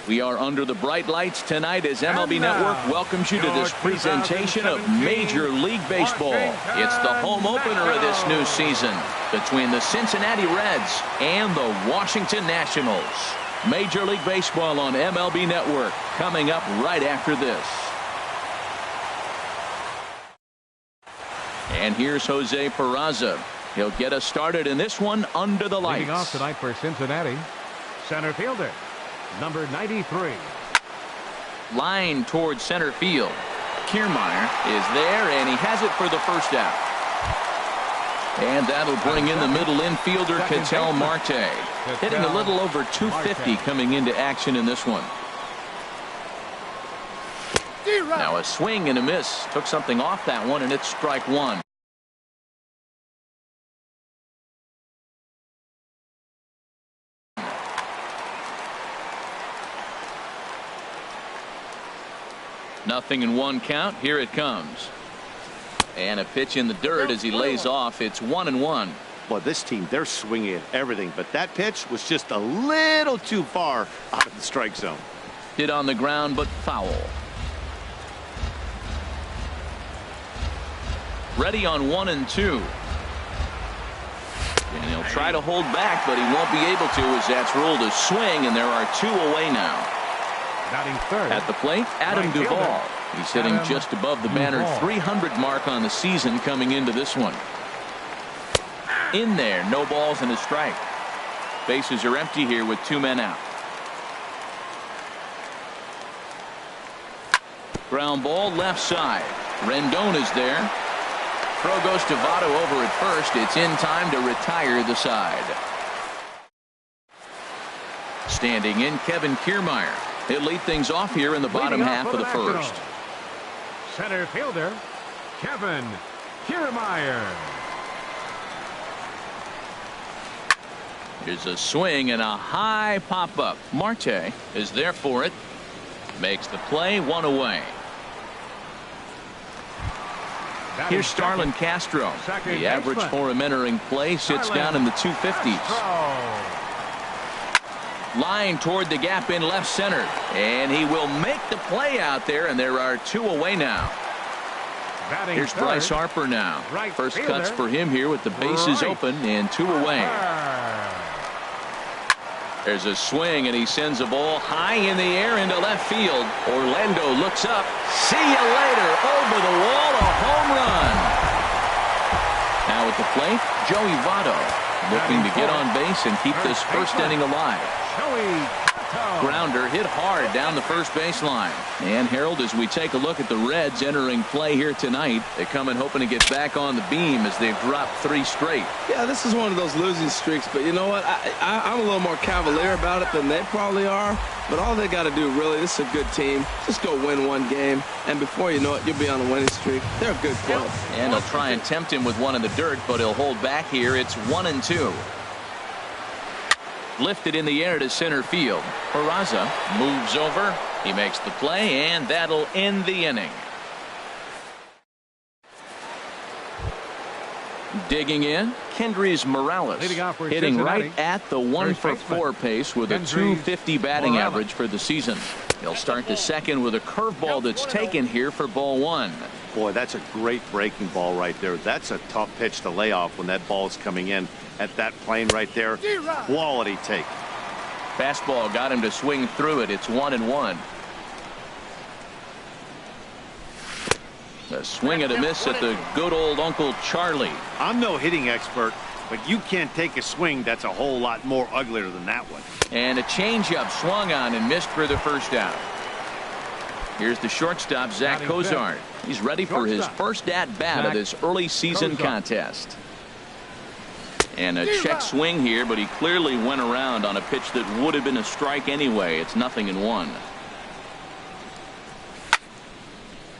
We are under the bright lights tonight as MLB Network welcomes you to this presentation of Major League Baseball. It's the home opener of this new season between the Cincinnati Reds and the Washington Nationals. Major League Baseball on MLB Network coming up right after this. And here's Jose Peraza. He'll get us started in this one under the lights. Leading off tonight for Cincinnati, center fielder, number 93. Line towards center field. Kiermaier is there, and he has it for the first out. And that'll bring in the middle infielder, Ketel Marte. Hitting a little over 250 coming into action in this one. Now a swing and a miss. Took something off that one, and it's strike one. Nothing in one count. Here it comes. And a pitch in the dirt as he lays off. It's 1-1. Well, this team, they're swinging at everything, but that pitch was just a little too far out of the strike zone. Hit on the ground, but foul. Ready on 1-2. And he'll try to hold back, but he won't be able to as that's ruled a swing, and there are two away now. At the plate, Adam Duvall. He's hitting just above the banner 300 mark on the season coming into this one. In there, no balls and a strike. Bases are empty here with two men out. Ground ball left side. Rendon is there. Throw goes to Votto over at first. It's in time to retire the side. Standing in, Kevin Kiermaier. He'll lead things off here in the bottom half of the first. Center fielder, Kevin Kiermaier. Here's a swing and a high pop-up. Marte is there for it. Makes the play, one away. Here's Starlin Castro. The average for him entering play sits down in the 250s. Line toward the gap in left center, and he will make the play out there, and there are two away now. Here's Bryce Harper now. First cuts for him here with the bases open and two away. There's a swing, and he sends a ball high in the air into left field. Orlando looks up. See you later. Over the wall, a home run. Now at the plate, Joey Votto looking to get on base and keep this first inning alive. Grounder hit hard down the first baseline. And Harold, as we take a look at the Reds entering play here tonight, they come in hoping to get back on the beam as they've dropped 3 straight. Yeah, this is one of those losing streaks, but you know what? I'm a little more cavalier about it than they probably are. But all they got to do, really, this is a good team. Just go win one game, and before you know it, you'll be on a winning streak. They're a good club. And they'll try and tempt him with one in the dirt, but he'll hold back here. It's 1-2. Lifted in the air to center field. Peraza moves over. He makes the play, and that'll end the inning. Digging in, Kendrys Morales, hitting right at the 1-for-4 pace with a .250 batting average for the season. He'll start the second with a curveball that's taken here for ball one. Boy, that's a great breaking ball right there. That's a tough pitch to lay off when that ball is coming in at that plane right there. Quality take. Fastball got him to swing through it. It's 1-1. A swing and a miss at the good old Uncle Charlie. I'm no hitting expert, but you can't take a swing that's a whole lot more uglier than that one. And a changeup swung on and missed for the first out. Here's the shortstop, Zach Cozart. He's ready for his first at-bat of this early season contest. And a check swing here, but he clearly went around on a pitch that would have been a strike anyway. It's 0-1.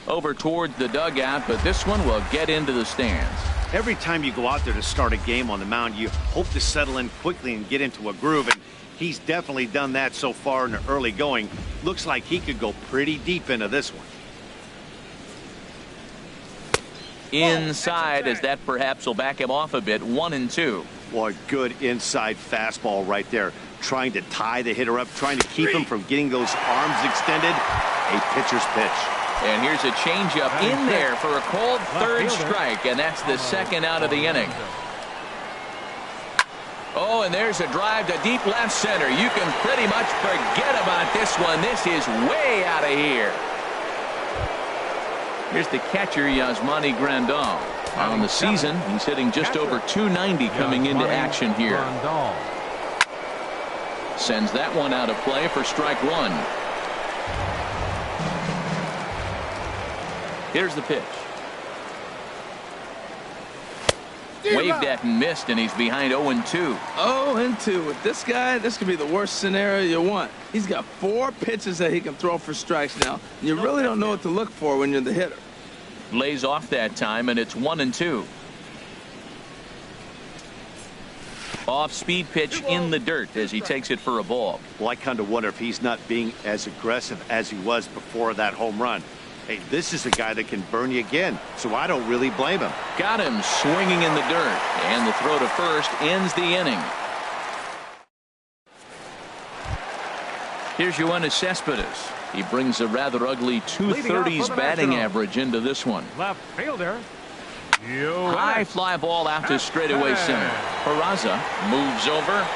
Over towards the dugout, but this one will get into the stands. Every time you go out there to start a game on the mound, you hope to settle in quickly and get into a groove, and he's definitely done that so far in the early going. Looks like he could go pretty deep into this one. Inside, as that perhaps will back him off a bit. 1-2. Boy, good inside fastball right there. trying to tie the hitter up, trying to keep him from getting those arms extended. A pitcher's pitch. And here's a changeup in there for a called third strike, and that's the second out of the inning. Oh, and there's a drive to deep left center. You can pretty much forget about this one. This is way out of here. Here's the catcher, Yasmani Grandal. On the season, he's hitting just over .290 coming into action here. Sends that one out of play for strike one. Here's the pitch. Waved at and missed, and he's behind 0-2. 0-2. With this guy, this could be the worst scenario you want. He's got 4 pitches that he can throw for strikes now. And you really don't know what to look for when you're the hitter. Lays off that time, and it's 1-2. Off-speed pitch in the dirt as he takes it for a ball. Well, I kind of wonder if he's not being as aggressive as he was before that home run. Hey, this is a guy that can burn you again, so I don't really blame him. Got him swinging in the dirt, and the throw to first ends the inning. Here's Yoenis Cespedes. He brings a rather ugly .230s batting average into this one. Left fielder. High fly ball out to straightaway center. Peraza moves over,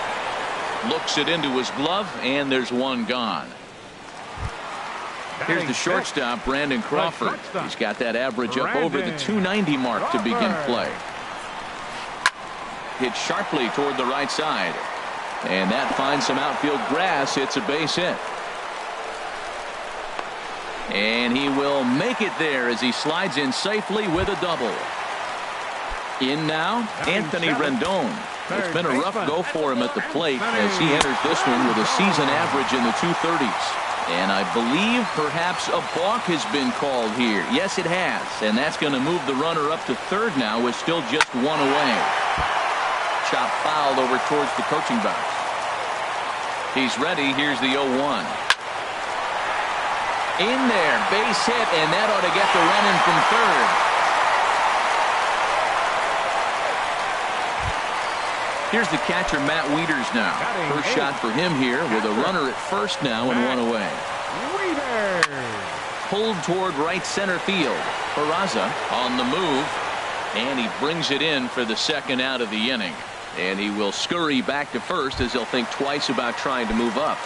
looks it into his glove, and there's one gone. Here's the shortstop, Brandon Crawford. He's got that average up over the .290 mark to begin play. Hit sharply toward the right side. And that finds some outfield grass. It's a base hit. And he will make it there as he slides in safely with a double. In now, Anthony Rendon. It's been a rough go for him at the plate as he enters this one with a season average in the .230s. And I believe perhaps a balk has been called here. Yes, it has. And that's going to move the runner up to third now with still just one away. Chop fouled over towards the coaching box. He's ready. Here's the 0-1. In there, base hit, and that ought to get the run in from third. Here's the catcher, Matt Wieters now. First shot for him here with a runner at first now and one away. Pulled toward right center field. Peraza on the move, and he brings it in for the second out of the inning. And he will scurry back to first as he'll think twice about trying to move up.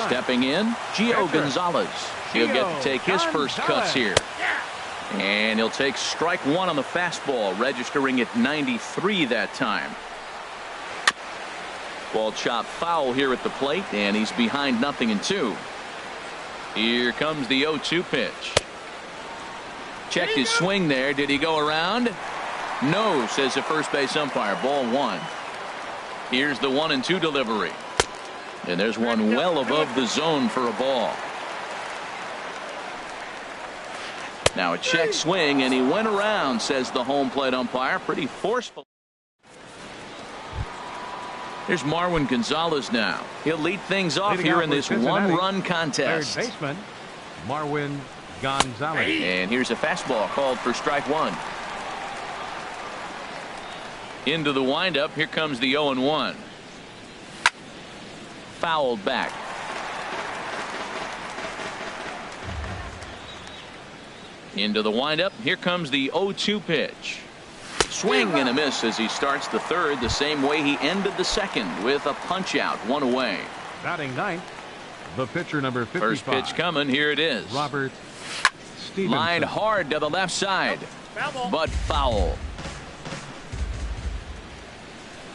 Stepping in, Gio Gonzalez. He'll get to take his first cuts here. And he'll take strike one on the fastball, registering at 93 that time. Ball chopped foul here at the plate, and he's behind 0-2. Here comes the 0-2 pitch. Checked his swing there. Did he go around? No, says the first base umpire. Ball one. Here's the 1-2 delivery. And there's one well above the zone for a ball. Now a check swing, and he went around, says the home plate umpire. Pretty forceful. Here's Marwin Gonzalez now. He'll lead things off here in this one-run contest. Third baseman, Marwin Gonzalez. And here's a fastball called for strike one. Into the windup. Here comes the 0-1. Fouled back. Into the windup. Here comes the 0-2 pitch. Swing and a miss as he starts the third the same way he ended the second with a punch out, one away. Batting ninth, the pitcher number 55. First pitch coming. Here it is. Robert Stevenson. Lined hard to the left side, but foul.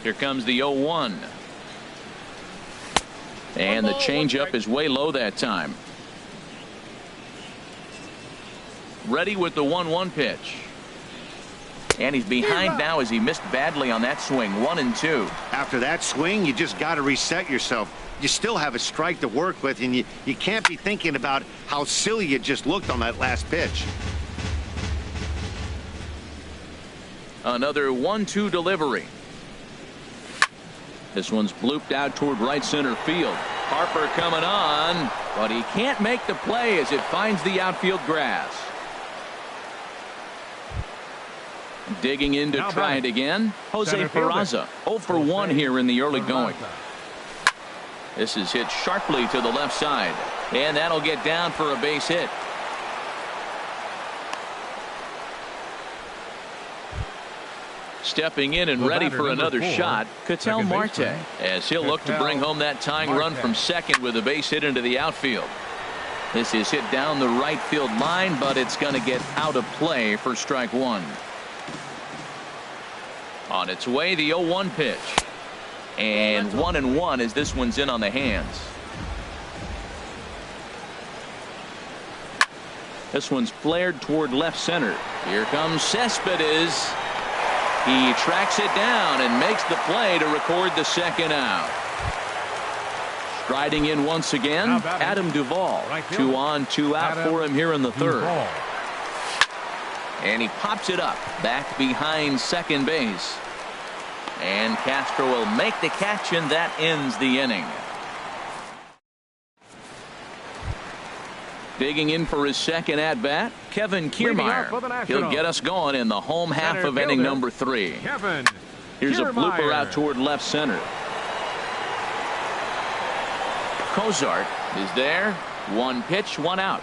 Here comes the 0-1. And the changeup is way low that time. Ready with the 1-1 pitch. And he's behind now as he missed badly on that swing. 1-2. After that swing, you just got to reset yourself. You still have a strike to work with, and you can't be thinking about how silly you just looked on that last pitch. Another 1-2 delivery. This one's blooped out toward right center field. Harper coming on, but he can't make the play as it finds the outfield grass. Digging in to try it again. Jose Peraza 0 for 1 here in the early going. This is hit sharply to the left side, and that'll get down for a base hit. Stepping in and ready for another shot, Ketel Marte, as he'll look to bring home that tying run from second with a base hit into the outfield. This is hit down the right field line, but it's going to get out of play for strike one. On its way, the 0-1 pitch. And 1-1 as this one's in on the hands. This one's flared toward left center. Here comes Cespedes. He tracks it down and makes the play to record the second out. Striding in once again, Adam Duvall. 2 on, 2 out for him here in the third. And he pops it up back behind second base. And Castro will make the catch, and that ends the inning. Digging in for his second at-bat, Kevin Kiermaier. He'll get us going in the home half of inning number 3. Here's a blooper out toward left center. Cozart is there. 1 pitch, 1 out.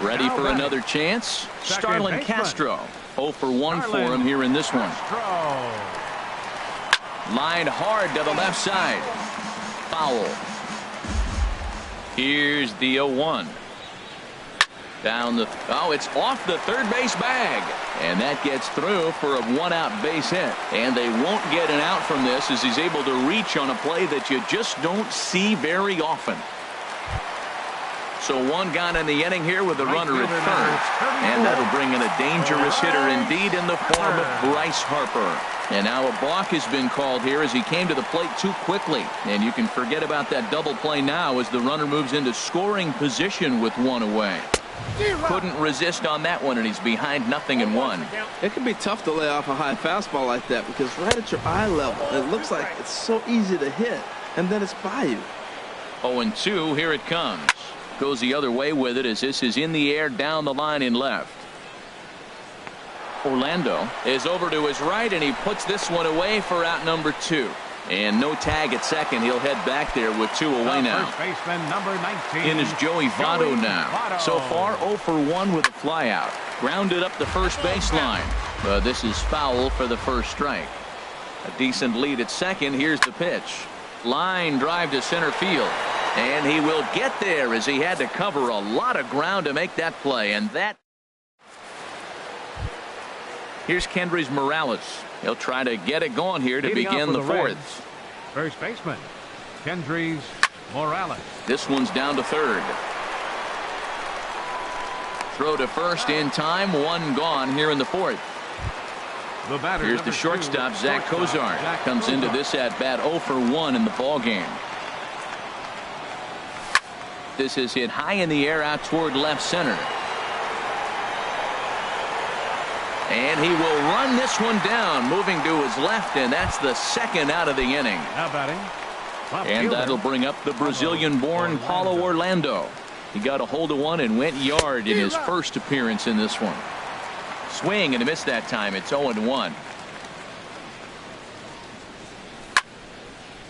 Ready for another chance. Starlin Castro. 0 for 1 for him here in this one. Lined hard to the left side. Foul. Here's the 0-1. Down the, it's off the third base bag. And that gets through for a 1-out base hit. And they won't get an out from this as he's able to reach on a play that you just don't see very often. So 1 gone in the inning here with a runner at first. And that'll bring in a dangerous hitter indeed in the form of Bryce Harper. And now a balk has been called here as he came to the plate too quickly. And you can forget about that double play now as the runner moves into scoring position with 1 away. Couldn't resist on that one, and he's behind 0-1. It can be tough to lay off a high fastball like that because right at your eye level, it looks like it's so easy to hit, and then it's by you. 0-2, here it comes. Goes the other way with it as this is in the air down the line in left. Orlando is over to his right, and he puts this one away for out number 2. And no tag at second. He'll head back there with 2 away now. First baseman, number 19. In is Joey Votto now. So far 0 for 1 with a flyout. Grounded up the first baseline. But this is foul for the first strike. A decent lead at second. Here's the pitch. Line drive to center field. And he will get there as he had to cover a lot of ground to make that play. And that. Here's Kendrys Morales. He'll try to get it going here to begin the fourth. First baseman, Kendrys Morales. This one's down to third. Throw to first in time. 1 gone here in the fourth. Here's the shortstop, Zach Cozart. Comes into this at-bat 0 for 1 in the ball game. This is hit high in the air out toward left center. And he will run this one down, moving to his left, and that's the second out of the inning. And that'll bring up the Brazilian-born Paulo Orlando. He got a hold of one and went yard in his first appearance in this one. Swing and a miss that time. It's 0-1.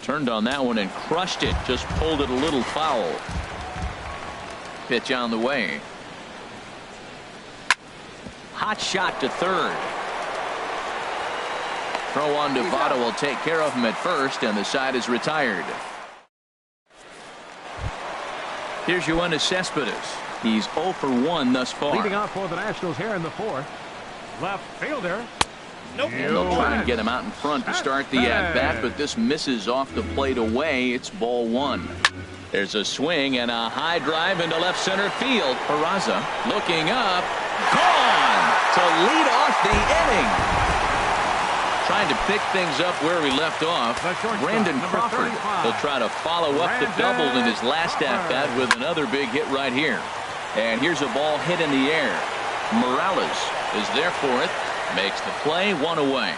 Turned on that one and crushed it. Just pulled it a little foul. Pitch on the way. Hot shot to third. Throw on to Votto will take care of him at first, and the side is retired. Here's Yoenis Cespedes. He's 0 for 1 thus far. Leading off for the Nationals here in the fourth. Left fielder. And they'll try and get him out in front to start the at-bat, but this misses off the plate away. It's ball 1. There's a swing and a high drive into left center field. Peraza looking up. Gone to lead off the inning. Trying to pick things up where we left off. Brandon Crawford. He'll try to follow up the double in his last at-bat with another big hit right here. And here's a ball hit in the air. Morales is there for it. Makes the play. 1 away.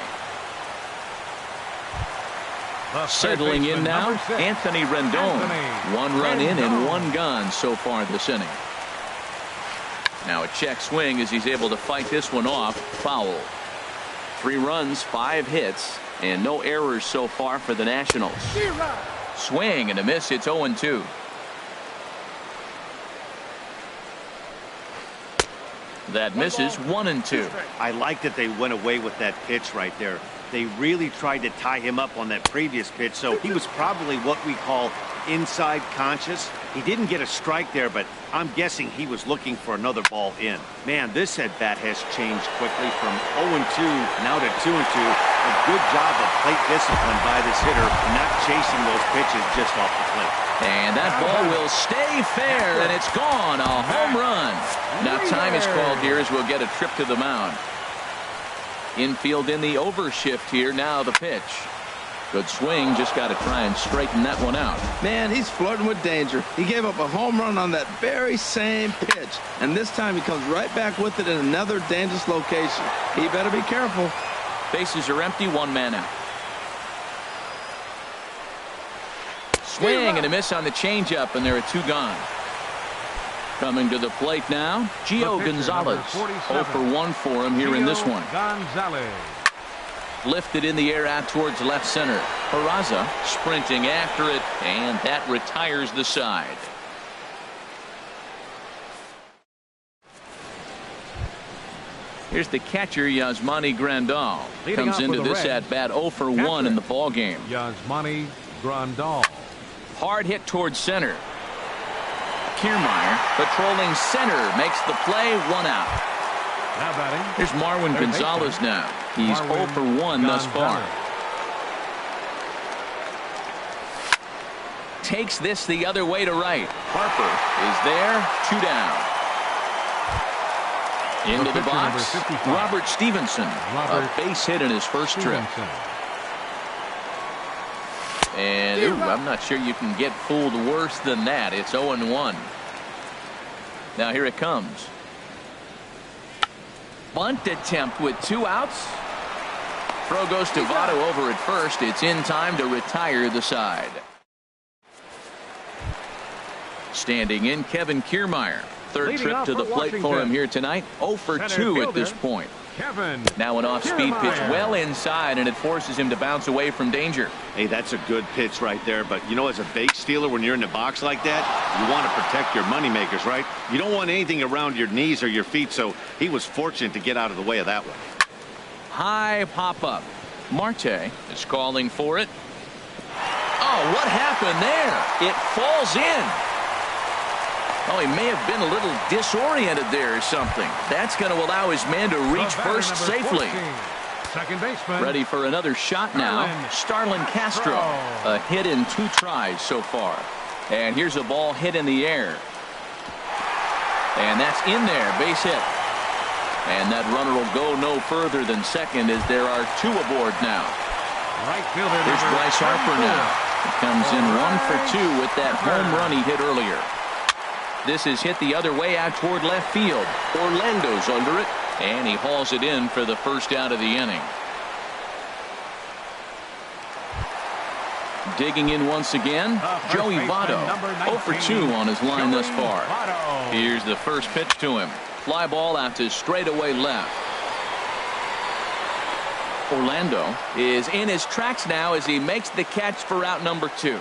Settling in now, Anthony Rendon. 1 run in and 1 gone so far this inning. Now a check swing as he's able to fight this one off. Foul. 3 runs, 5 hits, and no errors so far for the Nationals. Swing and a miss. It's 0-2. That misses. 1-2. I like that they went away with that pitch right there. They really tried to tie him up on that previous pitch, so he was probably what we call inside conscious. He didn't get a strike there, but I'm guessing he was looking for another ball in. Man, this at-bat has changed quickly from 0-2 now to 2-2. A good job of plate discipline by this hitter, not chasing those pitches just off the plate. And that ball will stay fair, and it's gone. A home run. Now time is called here as we'll get a trip to the mound. Infield in the overshift here. Now the pitch. Good swing. Just got to try and straighten that one out. Man, he's flirting with danger. He gave up a home run on that very same pitch. And this time he comes right back with it in another dangerous location. He better be careful. Bases are empty. One man out. Swing and a miss on the changeup, and there are 2 gone. Coming to the plate now, Gio Gonzalez. 0 for 1 for him here in this one. Gonzalez. Lifted in the air out towards left center. Peraza sprinting after it, and that retires the side. Here's the catcher, Yasmani Grandal. Comes into this at-bat 0 for 1 in the ball game. Yasmani Grandal. Hard hit towards center. Kiermaier patrolling center makes the play. 1 out. Now batting. Here's Marwin Gonzalez now. He's 0 for 1 thus far. Takes this the other way to right. Harper is there. 2 down. Into the box, Robert Stevenson. A base hit in his first trip. And ooh, I'm not sure you can get fooled worse than that. It's 0-1. Now here it comes. Bunt attempt with 2 outs. Throw goes to Votto over at first. It's in time to retire the side. Standing in, Kevin Kiermaier. Third trip to the plate for him here tonight. 0 for 2 at this point. Now an off-speed pitch well inside, and it forces him to bounce away from danger. Hey, that's a good pitch right there, but you know, as a base stealer, when you're in the box like that, you want to protect your moneymakers, right? You don't want anything around your knees or your feet, so he was fortunate to get out of the way of that one. High pop-up. Marte is calling for it. Oh, what happened there? It falls in. Oh, he may have been a little disoriented there or something. That's going to allow his man to reach first safely. Second baseman. Ready for another shot now. Starlin Castro. A hit in 2 tries so far. And here's a ball hit in the air. And that's in there. Base hit. And that runner will go no further than second as there are 2 aboard now. Right fielder. Here's Bryce Harper now. He comes in 1 for 2 with that home run he hit earlier. This is hit the other way out toward left field. Orlando's under it, and he hauls it in for the first out of the inning. Digging in once again, Joey Votto. 0 for 2 on his line thus far. Here's the first pitch to him. Fly ball out to straightaway left. Orlando is in his tracks now as he makes the catch for out number 2.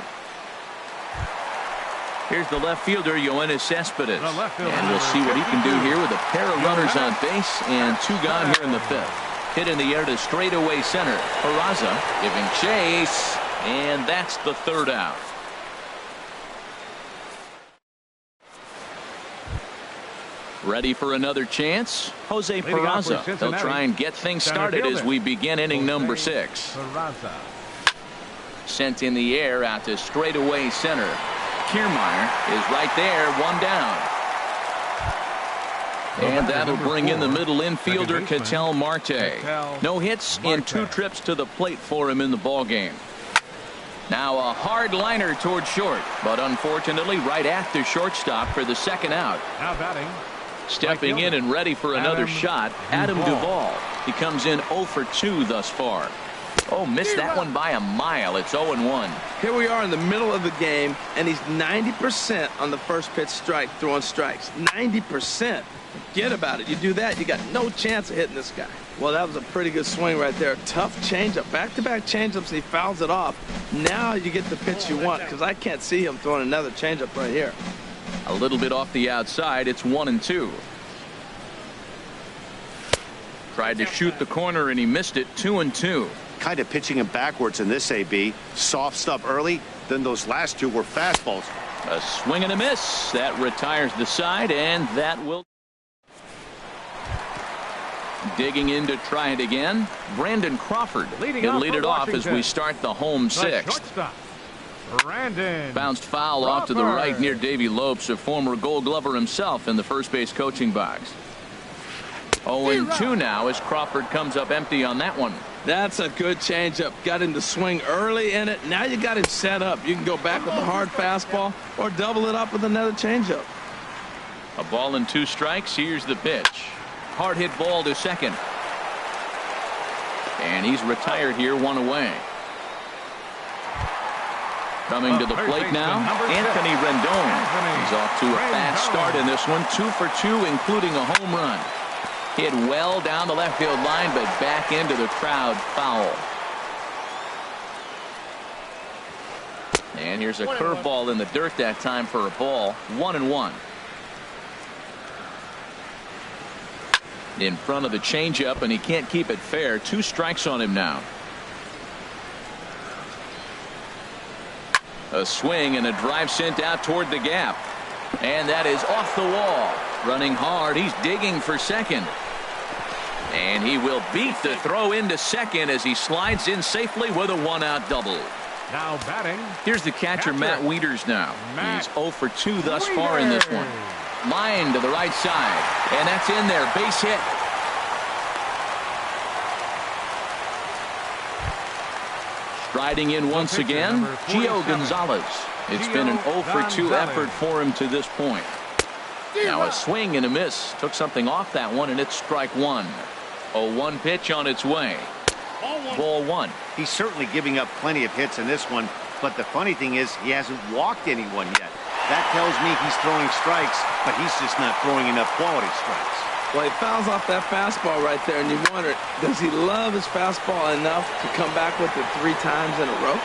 Here's the left fielder, Yoenis Cespedes. And we'll see what he can do here with a pair of runners on base and 2 gone here in the 5th. Hit in the air to straightaway center. Peraza giving chase, and that's the 3rd out. Ready for another chance? Jose Peraza. They'll try and get things started as we begin inning number 6. Sent in the air out to straightaway center. Kiermaier is right there, 1 down. And that'll bring in the middle infielder, Ketel Marte. No hits in 2 trips to the plate for him in the ballgame. Now a hard liner toward short, but unfortunately right at the shortstop for the 2nd out. Now batting. Stepping in and ready for another shot, Adam Duvall. He comes in 0 for 2 thus far. Oh, missed that one by a mile. It's 0-1. Here we are in the middle of the game, and he's 90% on the first pitch strike, throwing strikes. 90%. Forget about it. You do that, you got no chance of hitting this guy. Well, that was a pretty good swing right there. Tough changeup. Back-to-back changeups, he fouls it off. Now you get the pitch you want, because I can't see him throwing another changeup right here. A little bit off the outside. It's 1-2. Tried to shoot the corner, and he missed it. 2-2. Kind of pitching him backwards in this AB. Soft stuff early, then those last two were fastballs. A swing and a miss. That retires the side, and that will. Digging in to try it again. Brandon Crawford. He'll lead it off as we start the home sixth. Bounced foul off to the right near Davey Lopes, a former Gold Glover himself in the first base coaching box. 0-2 now as Crawford comes up empty on that one. That's a good changeup. Got him to swing early in it. Now you got him set up. You can go back with a hard fastball or double it up with another changeup. A ball and 2 strikes. Here's the pitch. Hard hit ball to second. And he's retired here, 1 away. Coming to the plate now, Anthony Rendon. He's off to a fast start in this one. 2 for 2, including a home run. Hit well down the left field line, but back into the crowd, foul. And here's a curveball in the dirt that time for a ball. 1-1. In front of the changeup, and he can't keep it fair. 2 strikes on him now. A swing and a drive sent out toward the gap. And that is off the wall. Running hard. He's digging for second. And he will beat the throw into second as he slides in safely with a 1-out double. Now batting. Here's the catcher, Matt Wieters now. He's 0 for 2 thus far in this one. Line to the right side. And that's in there. Base hit. Striding in once again, Gio Gonzalez. It's been an 0 for 2 effort for him to this point. Now a swing and a miss. Took something off that one, and it's strike 1. 0-1 pitch on its way. Ball 1. He's certainly giving up plenty of hits in this one, but the funny thing is he hasn't walked anyone yet. That tells me he's throwing strikes, but he's just not throwing enough quality strikes. Well, he fouls off that fastball right there, and you wonder, does he love his fastball enough to come back with it 3 times in a row?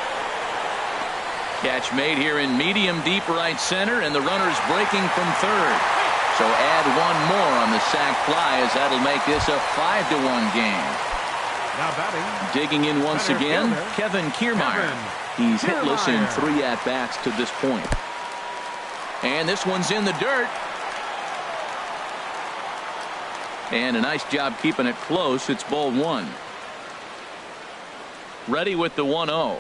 Catch made here in medium deep right center, and the runner's breaking from third. So add 1 more on the sac fly, as that'll make this a 5-1 game. Now batting. Digging in once again, Kevin Kiermaier. He's hitless in 3 at-bats to this point. And this one's in the dirt. And a nice job keeping it close. It's ball 1. Ready with the 1-0.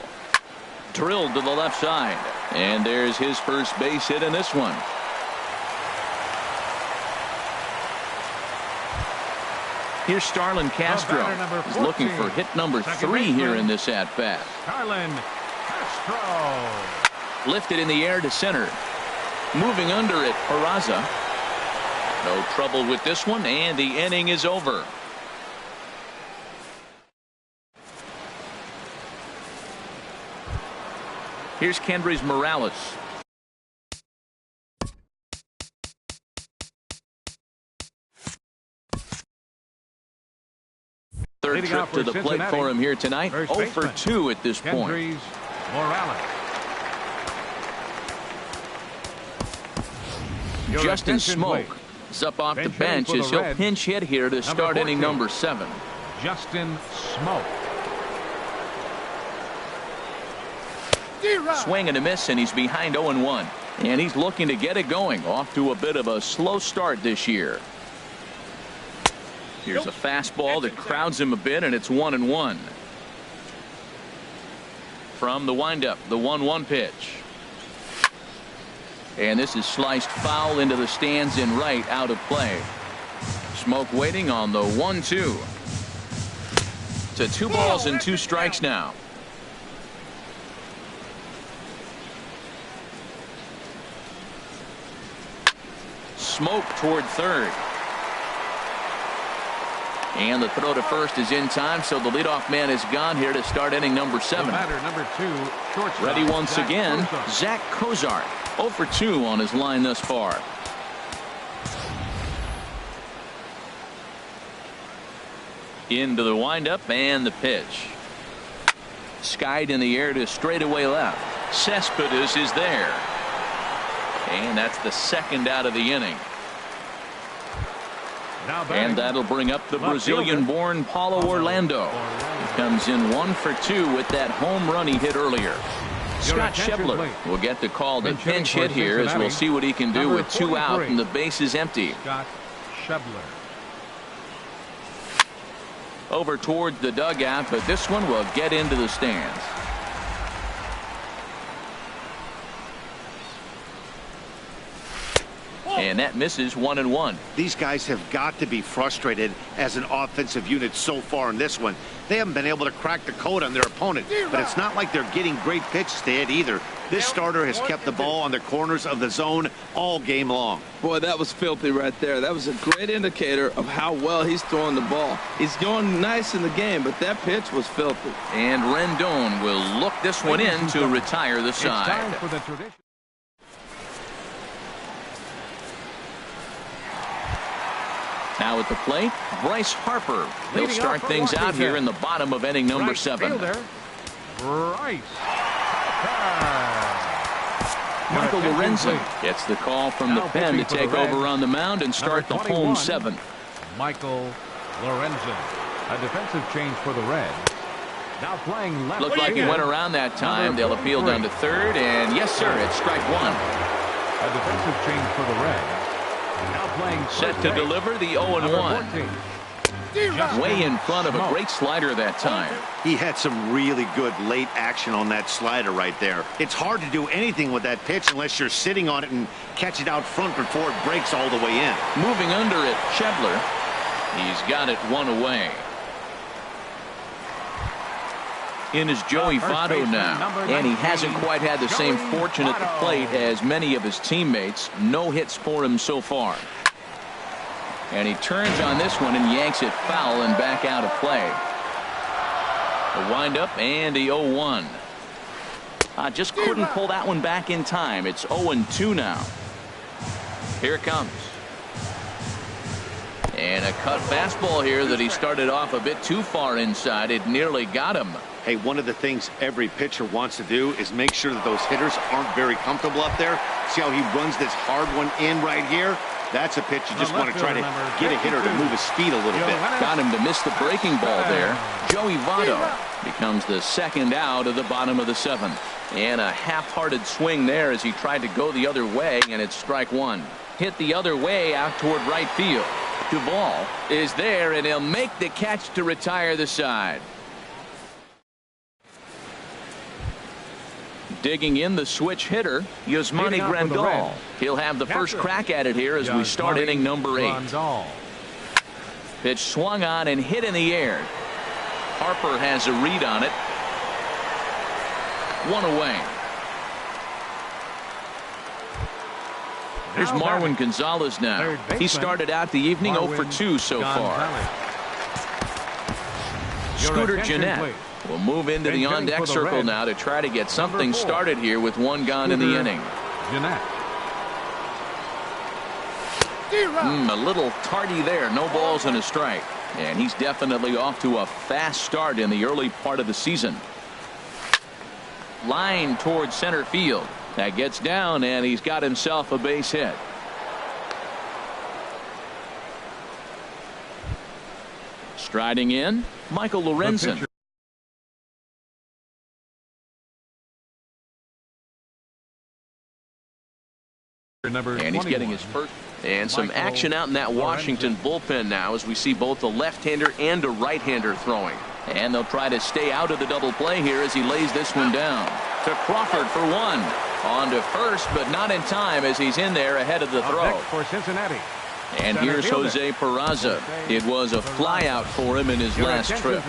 Drilled to the left side. And there's his first base hit in this one. Here's Starlin Castro. He's looking for hit number 3 here in this at-bat. Starlin Castro. Lifted in the air to center. Moving under it, Peraza. No trouble with this one, and the inning is over. Here's Kendrys Morales. Third trip to the plate for him here tonight. 0 for 2 at this point. Kendrys Morales. Justin Smoke is up off the bench as he'll pinch hit here to start inning number 7. Justin Smoke. Swing and a miss, and he's behind 0-1. And he's looking to get it going. Off to a bit of a slow start this year. Here's a fastball that crowds him a bit, and it's 1-1. From the windup, the 1-1 pitch. And this is sliced foul into the stands in right, out of play. Smoke waiting on the 1-2. To 2 balls and 2 strikes now. Smoke toward third. And the throw to first is in time, so the leadoff man is gone here to start inning number 7. Number 2, shortstop. Ready once again, Zach Cozart. 0 for 2 on his line thus far. Into the windup and the pitch. Skied in the air to straightaway left. Cespedes is there. And that's the second out of the inning. And that'll bring up the Brazilian-born Paulo Orlando. He comes in 1 for 2 with that home run he hit earlier. Scott Schebler will get the call to pinch hit here, as we'll see what he can do with 2 out and the base is empty. Scott Schebler. Over towards the dugout, but this one will get into the stands. And that misses 1-1. These guys have got to be frustrated as an offensive unit so far in this one. They haven't been able to crack the code on their opponent, but it's not like they're getting great pitches to hit either. This starter has kept the ball on the corners of the zone all game long. Boy, that was filthy right there. That was a great indicator of how well he's throwing the ball. He's going nice in the game, but that pitch was filthy. And Rendon will look this one in to retire the side. It's time for the tradition. Now at the plate, Bryce Harper. He'll start things out here in the bottom of inning number 7. Bryce Michael Lorenzen gets the call from the pen to take over on the mound and start the home 7th. Michael Lorenzen, a defensive change for the Reds. Now playing left. Looked like he went around that time. They'll appeal down to third, and yes, sir, it's strike 1. A defensive change for the Reds. Now playing set to deliver the 0-1. Way in front of a great slider that time. He had some really good late action on that slider right there. It's hard to do anything with that pitch unless you're sitting on it and catch it out front before it breaks all the way in. Moving under it, Schebler. He's got it 1 away. In is Joey Votto now, and he hasn't quite had the same fortune at the plate as many of his teammates. No hits for him so far. And he turns on this one and yanks it foul and back out of play. A windup and the 0-1. Just couldn't pull that one back in time. It's 0-2 now. Here it comes. And a cut fastball here that he started off a bit too far inside. It nearly got him. Hey, one of the things every pitcher wants to do is make sure that those hitters aren't very comfortable up there. See how he runs this hard one in right here? That's a pitch you just want to try to get a hitter to move his feet a little bit. Got him to miss the breaking ball there. Joey Votto becomes the second out of the bottom of the 7th. And a half-hearted swing there as he tried to go the other way, and it's strike 1. Hit the other way out toward right field. Duvall is there, and he'll make the catch to retire the side. Digging in the switch hitter, Yasmani Grandal. He'll have the first crack at it here as we start inning number 8. Pitch swung on and hit in the air. Harper has a read on it. 1 away. Here's Marwin Gonzalez now. He started out the evening 0 for 2 so far. Scooter Gennett will move into the on-deck circle now to try to get something started here with 1 gone in the inning. A little tardy there. No balls and a strike. And he's definitely off to a fast start in the early part of the season. Line towards center field. That gets down, and he's got himself a base hit. Striding in, Michael Lorenzen. And he's getting his first. And some action out in that Washington bullpen now as we see both a left-hander and a right-hander throwing. And they'll try to stay out of the double play here as he lays this one down. To Crawford for 1. On to first, but not in time as he's in there ahead of the throw. For Cincinnati. And here's Jose Peraza. It was a flyout for him in his last trip.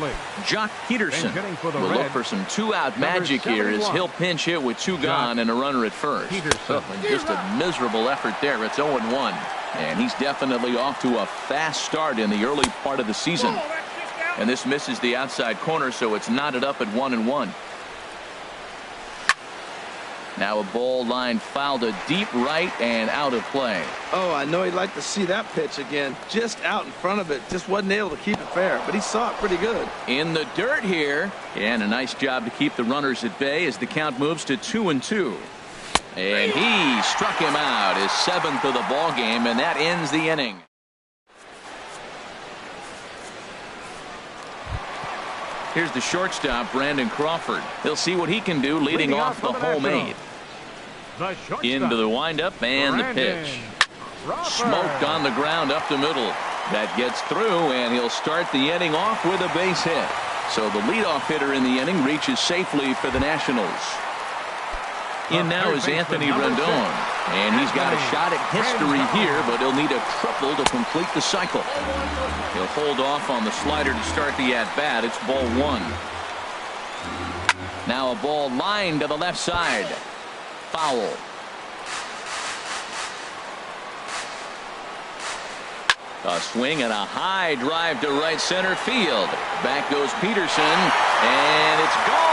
Jock Peterson will look for some 2-out magic here as he'll pinch hit with 2 gone and a runner at first. And just a miserable effort there. It's 0-1. And he's definitely off to a fast start in the early part of the season. And this misses the outside corner, so it's knotted up at 1-1. Now a ball line fouled to deep right and out of play. Oh, I know he'd like to see that pitch again. Just out in front of it. Just wasn't able to keep it fair, but he saw it pretty good. In the dirt here. And a nice job to keep the runners at bay as the count moves to 2-2. And he struck him out, his 7th of the ball game, and that ends the inning. Here's the shortstop, Brandon Crawford. He'll see what he can do leading off the home 8. Into the windup and the pitch. Smoked on the ground up the middle. That gets through, and he'll start the inning off with a base hit. So the leadoff hitter in the inning reaches safely for the Nationals. In now is Anthony Rendon, and he's got a shot at history here, but he'll need a triple to complete the cycle. He'll hold off on the slider to start the at-bat. It's ball 1. Now a ball lined to the left side. Foul. A swing and a high drive to right center field. Back goes Peterson, and it's gone.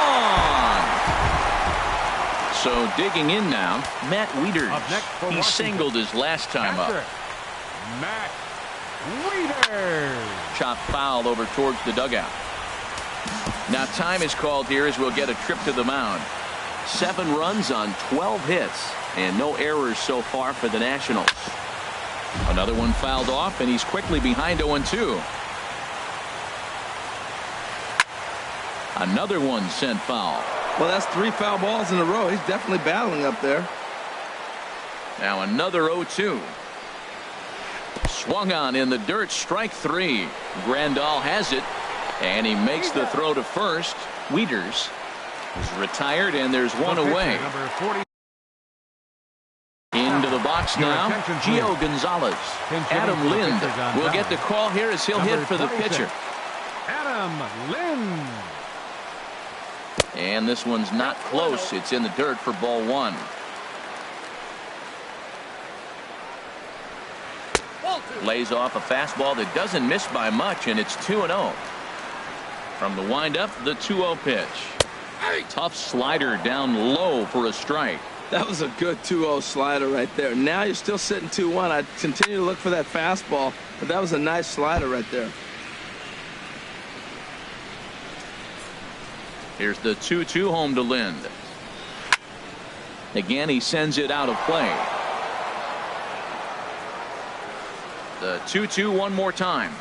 So digging in now, Matt Wieters. He singled his last time up. Matt Wieters. Chop foul over towards the dugout. Now time is called here as we'll get a trip to the mound. 7 runs on 12 hits and no errors so far for the Nationals. Another one fouled off, and he's quickly behind 0-2. Another one sent foul. Well, that's 3 foul balls in a row. He's definitely battling up there. Now another 0-2. Swung on in the dirt, strike 3. Grandal has it, and he makes the throw to first. Wieters is retired, and there's one away. Into the box now, Gio Gonzalez. Adam Lind will get the call here as he'll hit for the pitcher. Adam Lind. And this one's not close. It's in the dirt for ball 1. Lays off a fastball that doesn't miss by much, and it's 2-0. From the windup, the 2-0 pitch. Tough slider down low for a strike. That was a good 2-0 slider right there. Now you're still sitting 2-1. I'd continue to look for that fastball, but that was a nice slider right there. Here's the 2-2 home to Lind. Again, he sends it out of play. The 2-2 one more time.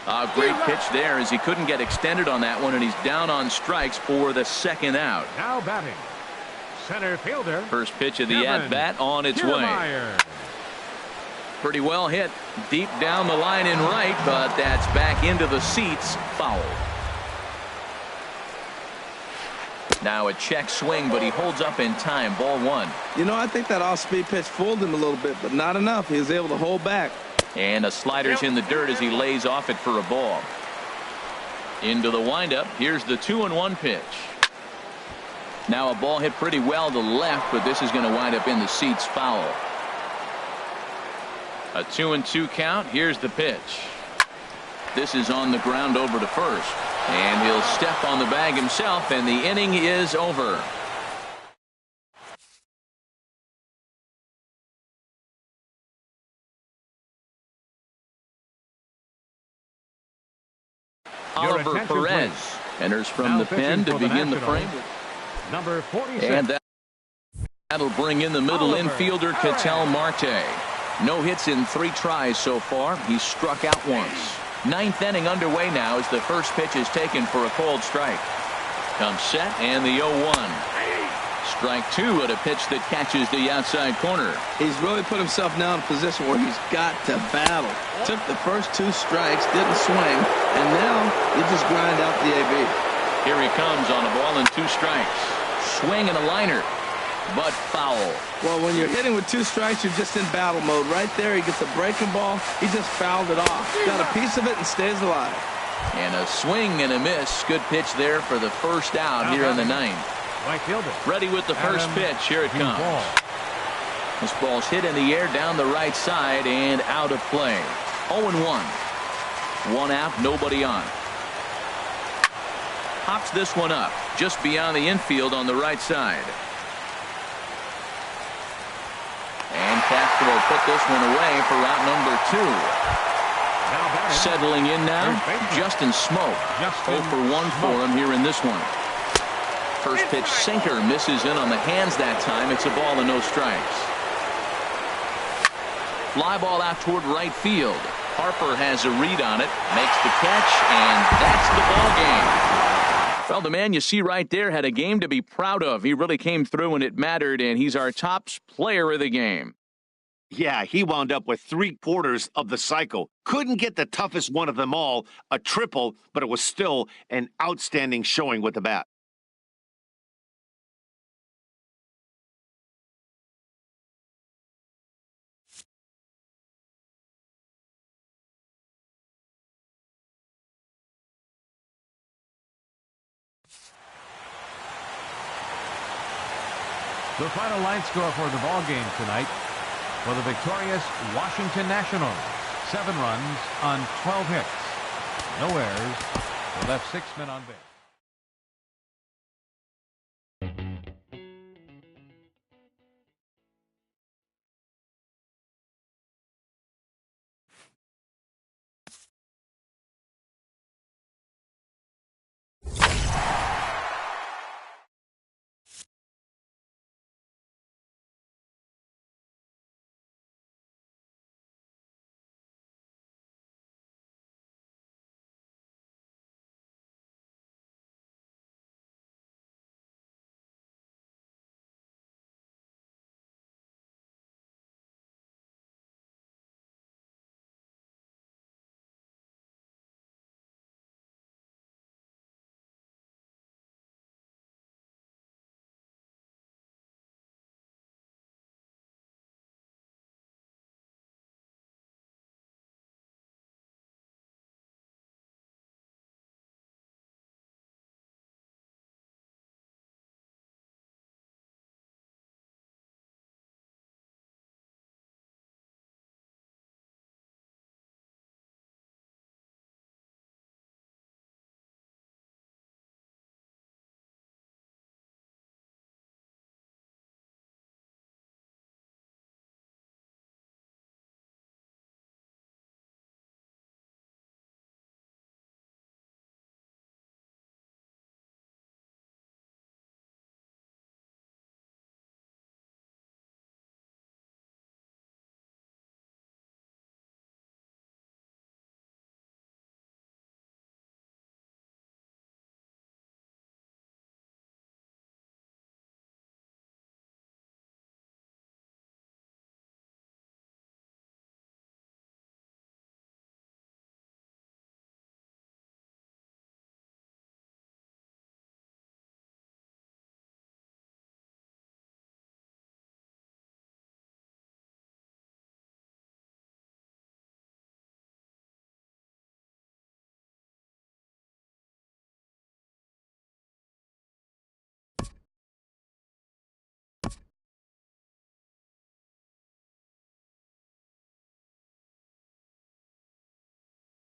A great pitch there as he couldn't get extended on that one, and he's down on strikes for the 2nd out. Now batting, center fielder. First pitch of the at-bat on its way. Pretty well hit deep down the line in right, but that's back into the seats. Foul. Now a check swing, but he holds up in time. Ball 1. You know, I think that off-speed pitch fooled him a little bit, but not enough. He was able to hold back. And a slider's in the dirt as he lays off it for a ball. Into the windup. Here's the 2-1 pitch. Now a ball hit pretty well to left, but this is going to wind up in the seats. Foul. A 2-2 count. Here's the pitch. This is on the ground over to first. And he'll step on the bag himself, and the inning is over. Oliver Perez enters from the pen to begin the frame. Number 46. And that'll bring in the middle infielder, Ketel Marte. No hits in 3 tries so far. He's struck out once. 9th inning underway now as the first pitch is taken for a cold strike. Comes set, and the 0-1. Strike 2 at a pitch that catches the outside corner. He's really put himself now in a position where he's got to battle. Took the first 2 strikes, didn't swing, and now you just grind out the AB. Here he comes on a ball and 2 strikes. Swing and a liner, but foul. Well, when you're hitting with 2 strikes, you're just in battle mode. Right there, he gets a breaking ball. He just fouled it off. Got a piece of it and stays alive. And a swing and a miss. Good pitch there for the first out here in the 9th. Right fielder. Ready with the first pitch. Here it comes. This ball's hit in the air down the right side and out of play. 0-1. 1 out, nobody on. Hops this one up just beyond the infield on the right side. Castro put this one away for out number 2. Settling in now, Justin Smoke. 0 for 1 for him here in this one. First pitch sinker misses in on the hands that time. It's a ball and no strikes. Fly ball out toward right field. Harper has a read on it, makes the catch, and that's the ball game. Well, the man you see right there had a game to be proud of. He really came through when it mattered, and he's our top player of the game. Yeah, he wound up with 3/4 of the cycle. Couldn't get the toughest one of them all, a triple, but it was still an outstanding showing with the bat. The final line score for the ball game tonight for the victorious Washington Nationals. 7 runs on 12 hits. No errors. They left 6 men on base.